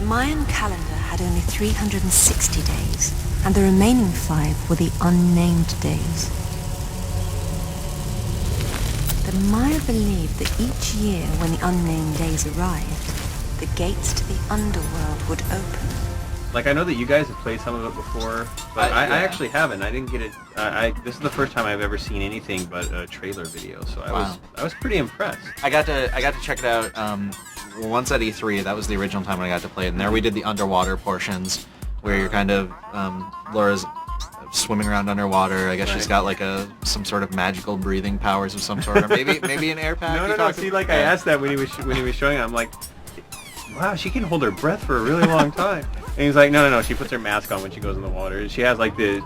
The Mayan calendar had only 360 days, and the remaining 5 were the unnamed days. The Maya believed that each year when the unnamed days arrived, the gates to the Underworld would open. Like, I know that you guys have played some of it before, but I actually haven't. I didn't get it. This is the first time I've ever seen anything but a trailer video, so I was pretty impressed. I got to check it out once at E3. That was the original time when I got to play it. And there we did the underwater portions, where you're kind of Laura's swimming around underwater. I guess she's got like some sort of magical breathing powers of some sort, or maybe an air pack. No. See, like I asked that when he was showing it. I'm like, wow, she can hold her breath for a really long time. And he's like, no. She puts her mask on when she goes in the water. She has like there's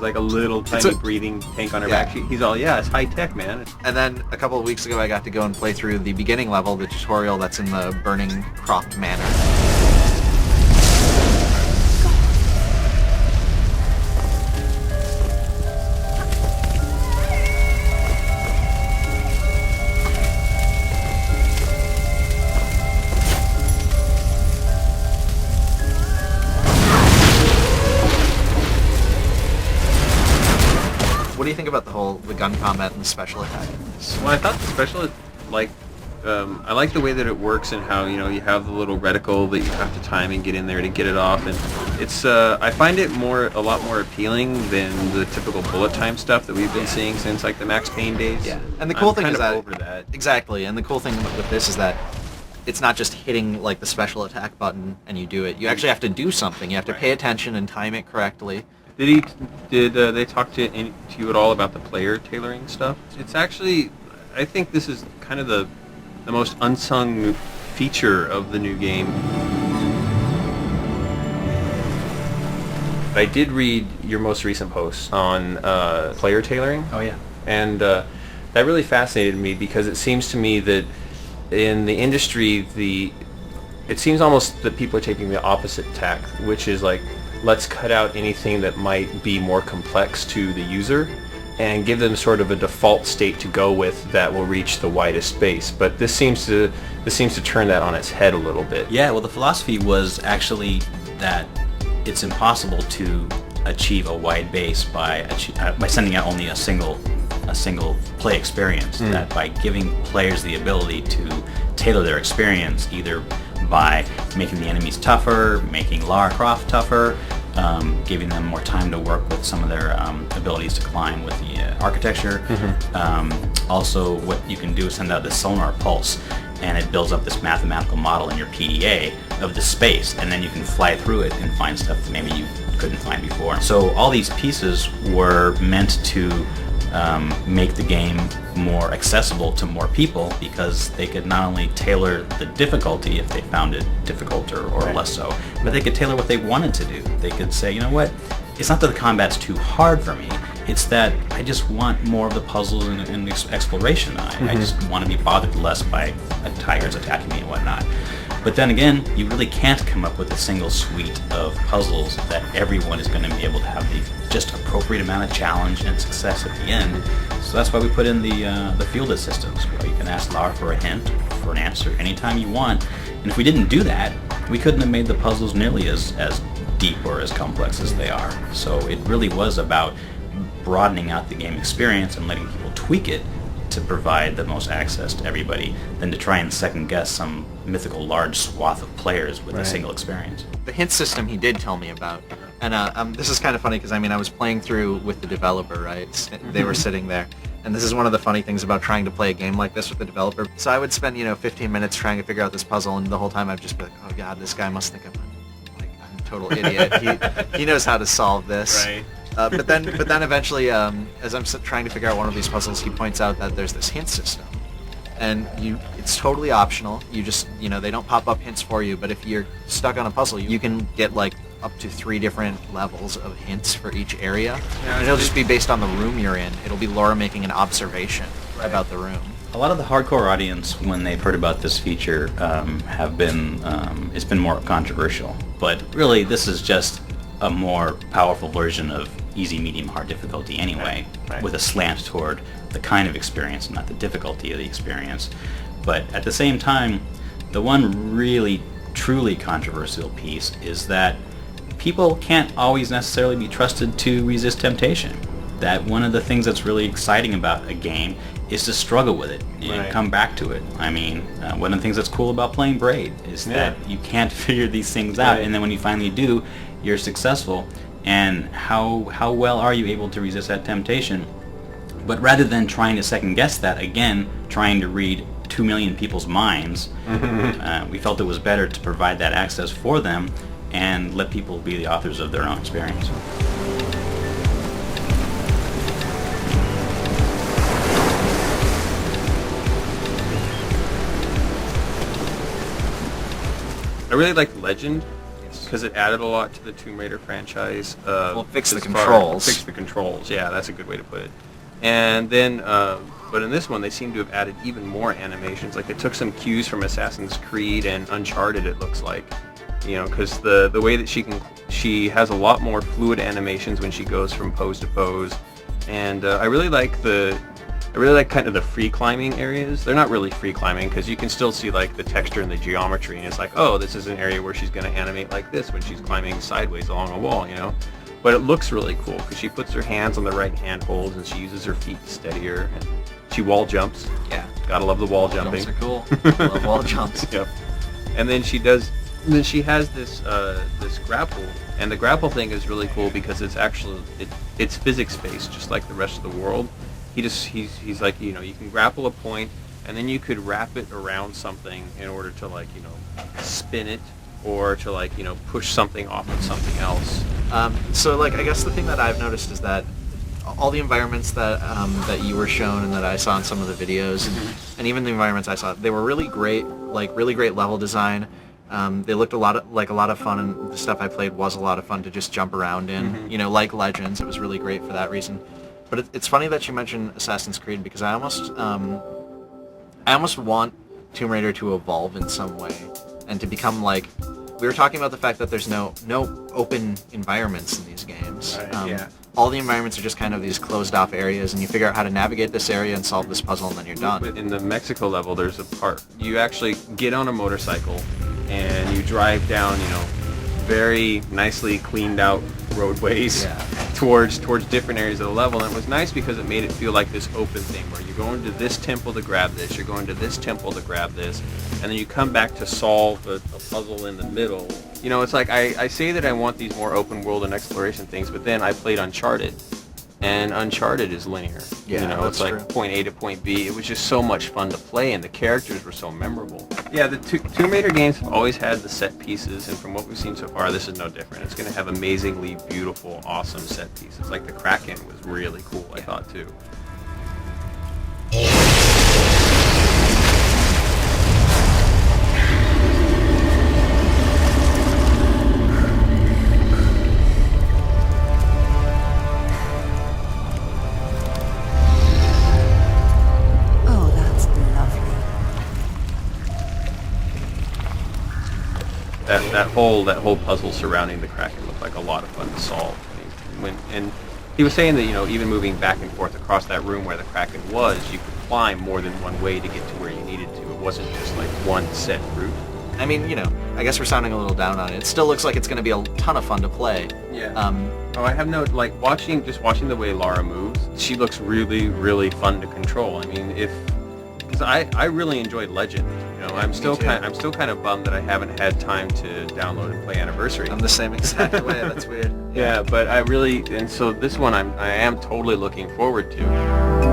like a little tiny breathing tank on her back. He's all, yeah, it's high tech, man. And then a couple of weeks ago, I got to go and play through the beginning level, the tutorial that's in the Burning Croft Manor. What do you think about the gun combat and the special attack in this? Well, I thought the special, I like the way that it works and how, you have the little reticle that you have to time and get in there to get it off, and it's I find it a lot more appealing than the typical bullet time stuff that we've been seeing since like the Max Payne days. Yeah, and the cool thing is that over that. Exactly, and the cool thing with this is that it's not just hitting like the special attack button and you do it. You actually have to do something. You have to pay attention and time it correctly. Did they talk to you at all about the player tailoring stuff? It's actually, I think this is kind of the most unsung feature of the new game. I did read your most recent post on player tailoring. Oh yeah. And that really fascinated me because it seems to me that in the industry, it seems almost that people are taking the opposite tack, which is like, let's cut out anything that might be more complex to the user and give them sort of a default state to go with that will reach the widest space. But this seems to turn that on its head a little bit. Yeah, well, the philosophy was actually that it's impossible to achieve a wide base by sending out only a single play experience. That by giving players the ability to tailor their experience, either by making the enemies tougher, making Lara Croft tougher, giving them more time to work with some of their abilities to climb with the architecture. Also, what you can do is send out this sonar pulse, and it builds up this mathematical model in your PDA of the space, and then you can fly through it and find stuff that maybe you couldn't find before. So all these pieces were meant to make the game more accessible to more people, because they could not only tailor the difficulty if they found it difficult or less so, but they could tailor what they wanted to do. They could say, you know what, it's not that the combat's too hard for me, it's that I just want more of the puzzles and exploration. I just want to be bothered less by tigers attacking me and whatnot. But then again, you really can't come up with a single suite of puzzles that everyone is going to be able to have the just appropriate amount of challenge and success at the end. So that's why we put in the field assistance, where you can ask Lara for a hint, for an answer, anytime you want. And if we didn't do that, we couldn't have made the puzzles nearly as deep or as complex as they are. So it really was about broadening out the game experience and letting people tweak it to provide the most access to everybody, than to try and second guess some mythical large swath of players with a single experience. The hint system he did tell me about, and this is kind of funny because I was playing through with the developer, right? They were sitting there, and this is one of the funny things about trying to play a game like this with the developer. So I would spend 15 minutes trying to figure out this puzzle, and the whole time I'd just be like, oh god, this guy must think I'm a total idiot. He knows how to solve this. Right. But then eventually, as I'm trying to figure out one of these puzzles, he points out that there's this hint system, and it's totally optional. You just, they don't pop up hints for you, but if you're stuck on a puzzle, you can get like up to 3 different levels of hints for each area, and it'll just be based on the room you're in. It'll be Laura making an observation about the room. A lot of the hardcore audience, when they've heard about this feature, have been it's been more controversial. But really, this is just a more powerful version of easy, medium, hard difficulty anyway, with a slant toward the kind of experience, not the difficulty of the experience. But at the same time, the one really truly controversial piece is that people can't always necessarily be trusted to resist temptation. That one of the things that's really exciting about a game is to struggle with it and come back to it. I mean, one of the things that's cool about playing Braid is that you can't figure these things out, and then when you finally do, you're successful. And how well are you able to resist that temptation? But rather than trying to second guess that, again, trying to read 2 million people's minds, we felt it was better to provide that access for them and let people be the authors of their own experience. I really liked Legend because it added a lot to the Tomb Raider franchise. Well, fix the as controls. Fix the controls. Yeah, that's a good way to put it. And then, but in this one, they seem to have added even more animations. Like they took some cues from Assassin's Creed and Uncharted. It looks like, you know, because the way that she has a lot more fluid animations when she goes from pose to pose. And I really like kind of the free climbing areas. They're not really free climbing because you can still see like the texture and the geometry, and it's like, oh, this is an area where she's going to animate like this when she's climbing sideways along a wall, you know. But it looks really cool because she puts her hands on the right handholds and she uses her feet to steady her. And she wall jumps. Yeah, gotta love the wall jumping. Jumps are cool. I love wall jumps. Yep. And then she has this this grapple, and the grapple thing is really cool because it's actually it's physics based, just like the rest of the world. He's like, you know, you can grapple a point, and then you could wrap it around something in order to, like, you know, spin it, or to, like, you know, push something off of something else. So, like, I guess the thing that I've noticed is that all the environments that that you were shown and that I saw in some of the videos, and even the environments I saw, they were really great, like really great level design. They looked a lot of fun, and the stuff I played was a lot of fun to just jump around in. You know, like Legends, it was really great for that reason. But it's funny that you mentioned Assassin's Creed because I almost want Tomb Raider to evolve in some way and to become like, we were talking about the fact that there's no open environments in these games. Right, all the environments are just kind of these closed off areas, and you figure out how to navigate this area and solve this puzzle, and then you're done. In the Mexico level, there's a part you actually get on a motorcycle and you drive down, you know, very nicely cleaned out roadways towards different areas of the level. And it was nice because it made it feel like this open thing where you're going to this temple to grab this, you're going to this temple to grab this, and then you come back to solve a puzzle in the middle. You know, it's like I say that I want these more open world and exploration things, but then I played Uncharted, and Uncharted is linear. Yeah, you know, it's like true. point A to point B. It was just so much fun to play, and the characters were so memorable. Yeah, the Tomb Raider games have always had the set pieces, and from what we've seen so far, this is no different. It's going to have amazingly beautiful, awesome set pieces. Like the Kraken was really cool, I thought, too. That whole puzzle surrounding the Kraken looked like a lot of fun to solve. I mean, and he was saying that, you know, even moving back and forth across that room where the Kraken was, you could climb more than one way to get to where you needed to. It wasn't just like one set route. I mean, you know, I guess we're sounding a little down on it. It still looks like it's going to be a ton of fun to play. Yeah. I have no, like, watching the way Lara moves, she looks really, really fun to control. I mean, because I really enjoyed Legend. You know, I'm still kind of bummed that I haven't had time to download and play Anniversary. I'm the same exact way. That's weird. Yeah, but and so this one I am totally looking forward to.